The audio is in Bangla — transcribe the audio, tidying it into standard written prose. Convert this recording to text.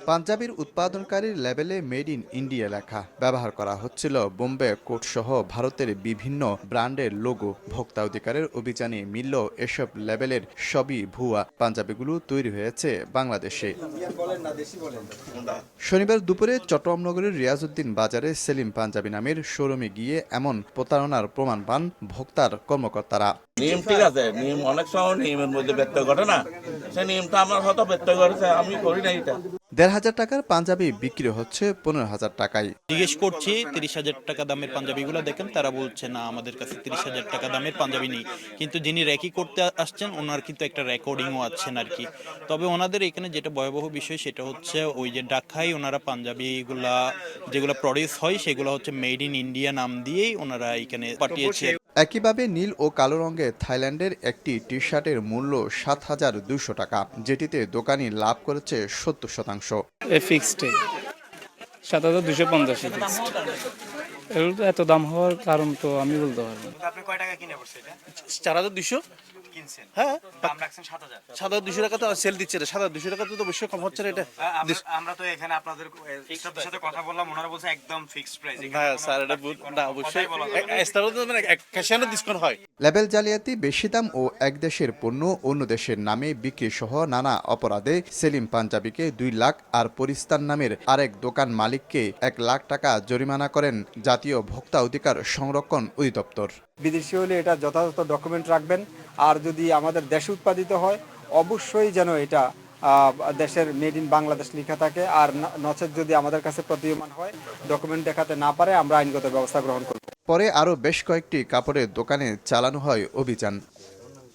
পাঞ্জাবির উৎপাদনকারীর লেবেলে মেড ইন ইন্ডিয়া লেখা ব্যবহার করা হচ্ছিল বোম্বে কোট সহ ভারতের বিভিন্ন ব্র্যান্ডের লোগো। ভোক্তা অধিকারের অভিযানে মিলল এসব লেবেলের সবই ভুয়া। পাঞ্জাবিগুলো তৈরি হয়েছে বাংলাদেশে। শনিবার দুপুরে চট্টগ্রাম নগরের রিয়াজউদ্দিন বাজারে সেলিম পাঞ্জাবি নামের শোরুমে গিয়ে এমন প্রতারণার প্রমাণ পান ভোক্তার কর্মকর্তারা। নিয়ম ঠিক আছে, নিয়ম অনেক সময় নিয়মের মধ্যে ব্যত্যয় ঘটে না, সেই নিয়মটা আমার হয়তো ব্যত্যয় ঘটেছে, আমি করি না এটা। ১,৫০০ টাকার পাঞ্জাবি বিক্রি হচ্ছে ১৫,০০০ টাকায়। জিজ্ঞেস করছি ৩০,০০০ টাকা দামের পাঞ্জাবিগুলো দেখেন, তারা বলছে না আমাদের কাছে ৩০,০০০ টাকা দামের পাঞ্জাবি নেই। কিন্তু যিনি র্যাকি করতে আসছেন ওনার কিন্তু একটা রেকর্ডিংও আছেন আর কি। তবে ওনাদের এখানে যেটা ভয়াবহ বিষয় সেটা হচ্ছে ওই যে ঢাকায় ওনারা পাঞ্জাবিগুলা যেগুলো প্রডিউস হয় সেগুলো হচ্ছে মেড ইন ইন্ডিয়া নাম দিয়েই ওনারা এখানে পাঠিয়েছে। একইভাবে নীল ও কালো রঙের থাইল্যান্ডের একটি টি শার্টের মূল্য ৭,২০০ টাকা, যেটিতে দোকানি লাভ করেছে ৭০%। Fixed ৭,২৫০ fixed. এত দাম হওয়ার কারণ তো আমি বলতে পারবো। আপনি কয় টাকা কিনে পড়ছে এটা? ৪,২০০ কিনছেন? হ্যাঁ, দাম রাখছেন ৭,০০০। ৭,২০০ টাকা তো সেল দিচ্ছে, ৭,২০০ টাকা তো অবশ্যই কম হচ্ছে না এটা। আমরা তো এখানে আপনাদের স্টাফের সাথে কথা বললাম, ওনারা বলছে একদম ফিক্সড প্রাইস। না স্যার, এটা না অবশ্যই ক্যাশিয়ানো ডিসকাউন্ট হয়। লেবেল জালিয়াতি, বেশি দাম ও এক দেশের পণ্য অন্য দেশের নামে বিক্রি সহ নানা অপরাধে সেলিম পাঞ্জাবিকে ২ লাখ আর পরিস্তান নামের আরেক দোকান মালিককে ১ লাখ টাকা জরিমানা করেন জাতীয় ভোক্তা অধিকার সংরক্ষণ অধিদপ্তর। বিদেশি হলে এটা যথাযথ ডকুমেন্ট রাখবেন, আর যদি আমাদের দেশে উৎপাদিত হয় অবশ্যই যেন এটা দেশের মেড ইন বাংলাদেশ লেখা থাকে, আর নচেত যদি আমাদের কাছে প্রতীয়মান হয় ডকুমেন্ট দেখাতে না পারে আমরা আইনগত ব্যবস্থা গ্রহণ করব। পরে আরও বেশ কয়েকটি কাপড়ের দোকানে চালানো হয় অভিযান।